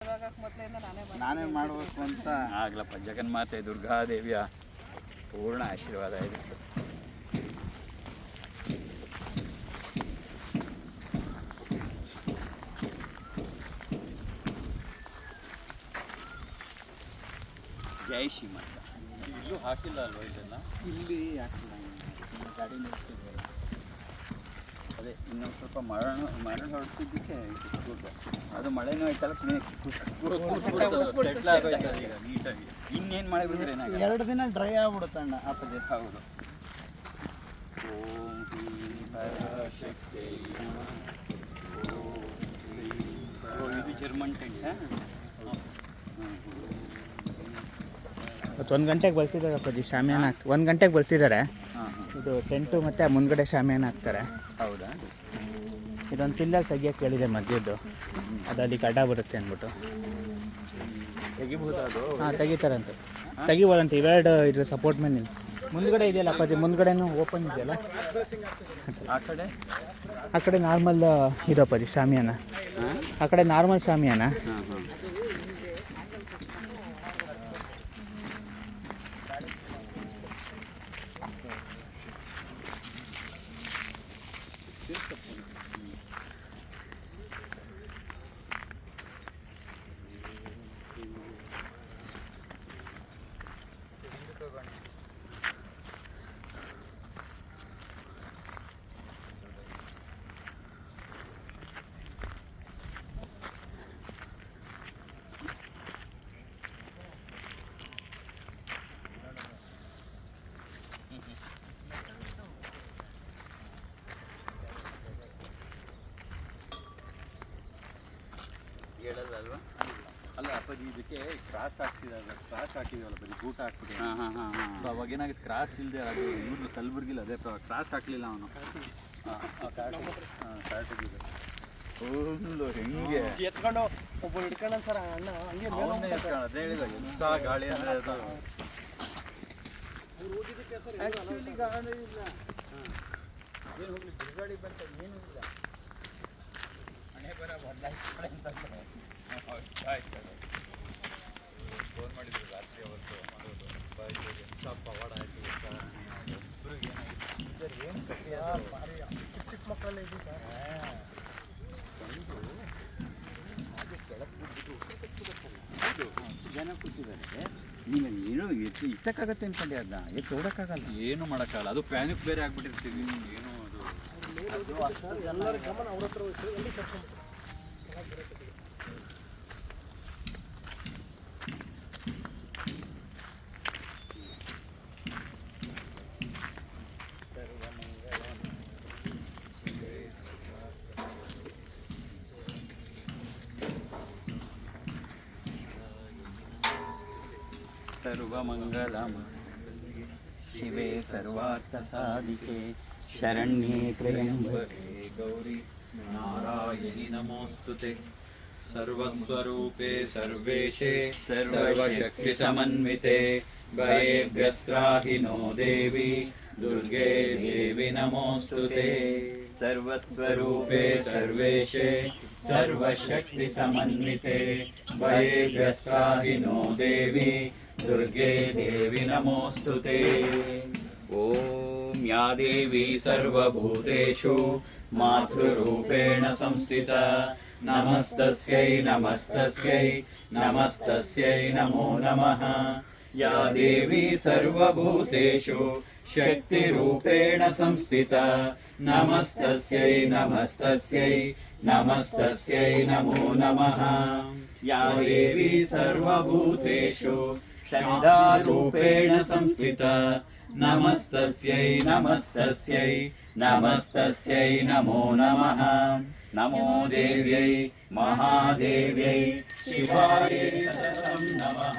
ನಾನೇ ಮಾಡಬೇಕು ಅಂತ ಆಗ್ಲಪ್ಪ. ಜಗನ್ಮಾತೆ ದುರ್ಗಾದೇವಿಯ ಪೂರ್ಣ ಆಶೀರ್ವಾದ ಇದೆ. ಜೈ ಶ್ರೀಮಂತ. ಇಲ್ಲೂ ಹಾಕಿಲ್ಲ ಅಲ್ವಾ ಇದೆಲ್ಲ? ಇಲ್ಲಿ ಹಾಕಿಲ್ಲ, ಗಾಡಿ ನಿಲ್ಸಿದ್ದಾರೆ. ಅದೇ ಇನ್ನೊಂದು ಸ್ವಲ್ಪ ಮರಣ ಹೊರಡ್ತಿದ್ದಕ್ಕೆ ಅದು ಮಳೆನೂ ಆಯ್ತಲ್ಲ, ಈಗ ನೀಟಾಗಿ. ಇನ್ನೇನು ಮಳೆ ಬಿದ್ದರೆ 2 ದಿನ ಡ್ರೈ ಆಗ್ಬಿಡುತ್ತೆ ಅಣ್ಣ ಅಪ್ಪಾಜಿ. ಹೌದು. ಓಂ ಶಕ್ತಿ. ಇದು ಜರ್ಮನ್ ಟೆಂಟ್. ಮತ್ತು 1 ಗಂಟೆಗೆ ಬರ್ತಿದ್ದಾರೆ ಅಪ್ಪಾಜಿ ಶಾಮಿಯಾನ 1 ಗಂಟೆಗೆ ಬರ್ತಿದ್ದಾರೆ. ಇದು ಟೆಂಟು ಮತ್ತು ಮುಂದ್ಗಡೆ ಶಾಮಿಯಾನ ಹಾಕ್ತಾರೆ. ಹೌದಾ? ಇದೊಂದು ಪಿಲ್ಲರ್ ತೆಗಿಯೋಕ್ಕೆ ಹೇಳಿದೆ ಮಧ್ಯದ್ದು, ಅದಲ್ಲಿ ಗಡ್ಡ ಬರುತ್ತೆ ಅಂದ್ಬಿಟ್ಟು. ತೆಗಿಬಹುದು ಅದು? ಹಾಂ ತೆಗಿತಾರಂತೆ, ತೆಗಿಬೋದಂತೆ. ಇವೆರಡು ಇದ್ರ ಸಪೋರ್ಟ್ ಮೇಲೆ ಮುಂದ್ಗಡೆ ಇದೆಯಲ್ಲ ಅಪ್ಪಾಜಿ, ಮುಂದ್ಗಡೆನೂ ಓಪನ್ ಇದೆಯಲ್ಲ. ಆ ಕಡೆ ನಾರ್ಮಲ್ ಇದು ಅಪ್ಪಾಜಿ ಶಾಮಿಯಾನ, ಆ ಕಡೆ ನಾರ್ಮಲ್ ಶಾಮಿಯಾನ. ಹೇಳೋದಲ್ವಾ? ಅಲ್ಲ ಅಪ್ಪಾಜಿ, ಇದಕ್ಕೆ ಕ್ರಾಸ್ ಹಾಕಿದೀವಲ್ಲ ಬರೀ ಬೂಟ ಹಾಕ್ತಿದೆ. ಸೊ ಅವಾಗ ಏನಾಗಿತ್ತು, ಕ್ರಾಸ್ ಇಲ್ಲದೆ ಅದು ಇವ್ರು ಕಲಬುರ್ಗಿಲ್ಲ, ಅದೇ ಕ್ರಾಸ್ ಹಾಕಲಿಲ್ಲ ಅವನು. ಫುಲ್ಲು ಹೆಂಗೆ ಎತ್ಕೊಂಡು ಒಬ್ಬರು ಹಿಡ್ಕೊಂಡ ಸರ್ ಅಣ್ಣ, ಹಂಗೆ ಅದೇ ಹೇಳಿದ ಎಂಥ ಗಾಳಿ ಅಂದರೆ ಅದು. ಆ್ಯಕ್ಚುಲಿ ಗಾಳಿ ಇಲ್ಲ, ಏನು ಹೋಗಲಿ ಬಿರುಗಾಳಿ ಬಂತ ಏನೂ ಇಲ್ಲ. ಮನೆ ಬರ ಬದಲಾಯಿಸ್ತಾರೆ ಅಂತಂದರೆ ಫೋನ್ ಮಾಡಿದ್ರು ರಾತ್ರಿ ಅವತ್ತು ಮಾಡೋದು. ಎಂಥ ಪವಾಡ ಆಯಿತು ಇಬ್ಬರಿಗೆ ಏನಾಗಿತ್ತು ಏನು ಕಟ್ಟಿ ಚಿಕ್ಕ ಮಕ್ಕಳಲ್ಲೇ ಇದೆ ಸರ್. ಹಾಗೆ ಕೆಳಗೆ ಬಿದ್ದುಬಿಟ್ಟು ಜನ ಕೂತಿದ್ದಾರೆ. ನೀನು ಏನು ಇಷ್ಟಕ್ಕಾಗತ್ತೆ ಅಂದ್ಕೊಂಡೆ, ಅದನ್ನ ಎತ್ತು ಓಡೋಕ್ಕಾಗಲ್ಲ, ಏನು ಮಾಡೋಕ್ಕಾಗಲ್ಲ. ಅದು ಪ್ಯಾನಿಕ್ ಬೇರೆ ಆಗ್ಬಿಟ್ಟಿರ್ತೀವಿ. ಏನು ಅದು ಎಲ್ಲರ ಗಮನ ಅವ್ರ ಹತ್ರ ಹೋಯ್ತು. ಎಲ್ಲಿ ಕರ್ಕೊಂಡು ಸರ್ವಮಂಗಳಂ ಶಿವೆ ಸರ್ವಾರ್ಥಸಾಧಿಕೆ ಶರಣ್ಯೇ ತ್ರ್ಯಂಬಕೆ ಗೌರಿ ನಾರಾಯಣಿ ನಮೋಸ್ತುತೆ. ಸರ್ವಸ್ವರೂಪೇ ಸರ್ವೇಶೇ ಸರ್ವಶಕ್ತಿ ಸಮನ್ವಿತೆ ಭಯೇಭ್ಯಸ್ತ್ರಾಹಿ ನೋ ದೇವಿ ದುರ್ಗೆ ದೇವಿ ನಮೋಸ್ತುತೆ. ಸರ್ವಸ್ವರೂಪೇ ಸರ್ವೇಶೇ ಸರ್ವಶಕ್ತಿ ಸಮನ್ವಿತೆ ಭಯೇಭ್ಯಸ್ತ್ರಾಹಿ ನೋ ದೇವಿ ದುರ್ಗೆ ದೇವಿ ನಮೋಸ್ತುತೆ. ಓಂ ಯಾ ದೇವಿ ಸರ್ವಭೂತೇಷು ಮಾತೃರೂಪೇಣ ಸಂಸ್ಥಿತಾ ನಮಸ್ತಸ್ಯೈ ನಮಸ್ತಸ್ಯೈ ನಮಸ್ತಸ್ಯೈ ನಮೋ ನಮಃ. ಯಾ ದೇವಿ ಸರ್ವಭೂತೇಷು ಶಕ್ತಿರೂಪೇಣ ಸಂಸ್ಥಿತಾ ನಮಸ್ತಸ್ಯೈ ನಮಸ್ತಸ್ಯೈ ನಮಸ್ತಸ್ಯೈ ನಮೋ ನಮಃ. ಯಾ ದೇವಿ ಸರ್ವಭೂತೇಷು ಶಕ್ತಿರೂಪೇಣ ಸಂಸ್ಥಿತಾ ನಮಸ್ತಸ್ಯೈ ನಮಸ್ತಸ್ಯೈ ನಮಸ್ತಸ್ಯೈ ನಮೋ ನಮಃ. ನಮೋ ದೇವ್ಯೈ ಮಹಾದೇವ್ಯೈ ಶಿವಾಯೈ ಸತತಂ ನಮಃ.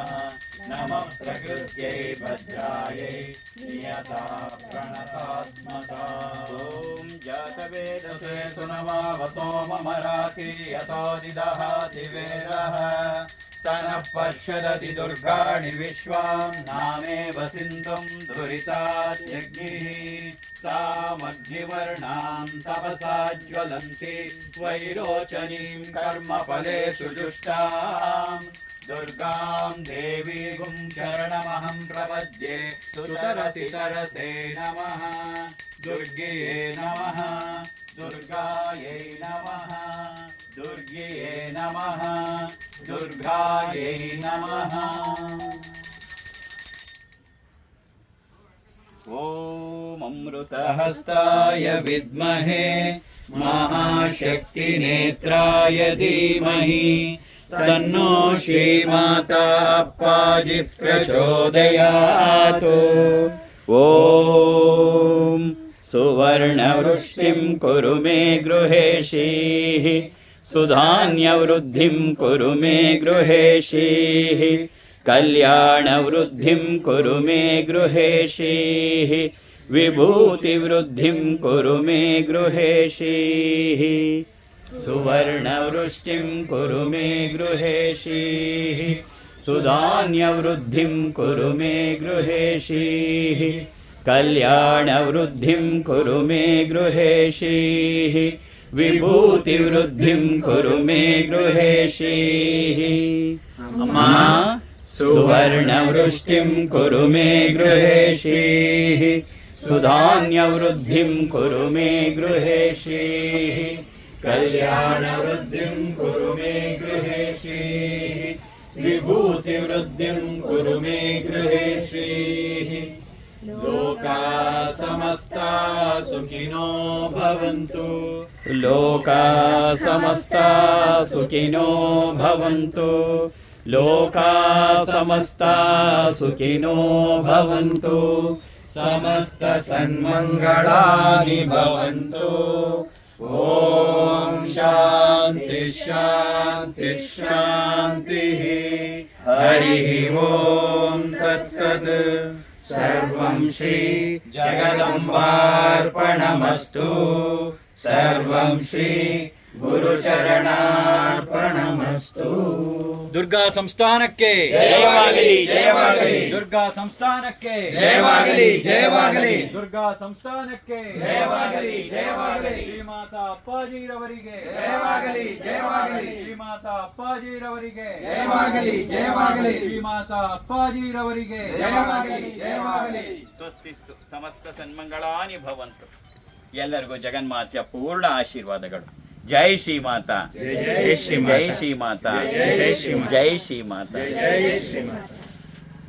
ನಮಃ ಪ್ರಕೃತ್ಯೈ ಭದ್ರಾಯೈ ನಿಯತಾ ಪ್ರಣತಾತ್ಮತಾ. ಓಂ ಜಾತವೇದಸೇ ಸುನವಾವಸೋ ಮಮ ರಾತಿ ಯತೋದಿದಃ ದಿವೇದಃ ಸ್ತನಃ ಪಶ್ಯದತಿ ದುರ್ಗಾಣಿ ವಿಶ್ವಾಂ ನಾಮೇವ ಸಿಂಧುಂ ದುರಿತಾತ್ಯಗ್ನಿಃ. तामग्निवर्णां तपसा ज्वलन्ति वैरोचनीं कर्मफलेषु जुष्टाम् दुर्गां देवीं शरणमहं प्रपद्ये सुतरसि तरसे नमः दुर्गे नमः दुर्गायै नमः दुर्गे नमः दुर्गायै नमः ॐ अमृतहस्ताय विद्महे महाशक्तिनेत्राय धीमहि तन्नो श्रीमाता अप्पाजि प्रचोदयात् ॐ सुवर्णवृष्टिं कुरु मे गृहेशीः सुधान्यवृद्धिं कुरु मे गृहेशीः कल्याणवृद्धिं कुरु मे गृहेशीः विभूतिवृद्धिं कुरु मे गृहेशीः सुवर्णवृष्टिं कुरु मे गृहेशीः सुधान्यवृद्धिं कुरु मे गृहेशीः कल्याणवृद्धिं कुरु मे गृहेशीः विभूतिवृद्धिं कुरु मे गृहेशीः अम्मा सुवर्णवृष्टिं कुरु मे गृहेशीः सुधान्यवृद्धिं कुरु मे गृहेशीः कल्याणवृद्धिं कुरु मे गृहेशीः विभूतिवृद्धिं कुरु मे गृहेशीः लोकाः समस्ताः सुखिनो भवन्तु लोकाः समस्ताः सुखिनो भवन्तु लोकाः समस्ताः सुखिनो भवन्तु समस्तसन्मङ्गलानि भवन्तु ॐ शान्ति शान्ति शान्तिः हरिः ॐ तत्सत् सर्वं श्री जगदम्बार्पणमस्तु सर्वं श्री गुरुचरणार्पणमस्तु ದುರ್ಗಾ ಸಂಸ್ಥಾನಕ್ಕೆ ಜಯವಾಗಲಿ ಜಯವಾಗಲಿ ದುರ್ಗಾ ಸಂಸ್ಥಾನಕ್ಕೆ ಜಯವಾಗಲಿ ಜಯವಾಗಲಿ ದುರ್ಗಾ ಸಂಸ್ಥಾನಕ್ಕೆ ಜಯವಾಗಲಿ ಜಯವಾಗಲಿ ಶ್ರೀಮಾತಾ ಅಪ್ಪಾಜಿರವರಿಗೆ ಜಯವಾಗಲಿ ಜಯವಾಗಲಿ ಶ್ರೀಮಾತಾ ಅಪ್ಪಾಜಿರವರಿಗೆ ಜಯವಾಗಲಿ ಜಯವಾಗಲಿ ಶ್ರೀಮಾತಾ ಅಪ್ಪಾಜಿರವರಿಗೆ ಜಯವಾಗಲಿ ಜಯವಾಗಲಿ ಸ್ವಸ್ತಿಸ್ತು ಸಮಸ್ತ ಸನ್ಮಂಗಳಾನಿ ಭವಂತು ಎಲ್ಲರಿಗೂ ಜಗನ್ಮಾತೆಯ ಪೂರ್ಣ ಆಶೀರ್ವಾದಗಳು ಜೈ ಶ್ರೀ ಮಾತಾ ಜೈ ಶ್ರೀ ಮಾತಾ. ಜೈ ಶ್ರೀ ಮಾತಾ ಜೈ ಶ್ರೀ ಮಾತಾ. ಜೈ ಶ್ರೀ ಮಾತಾ ಜೈ ಶ್ರೀ ಮಾತಾ.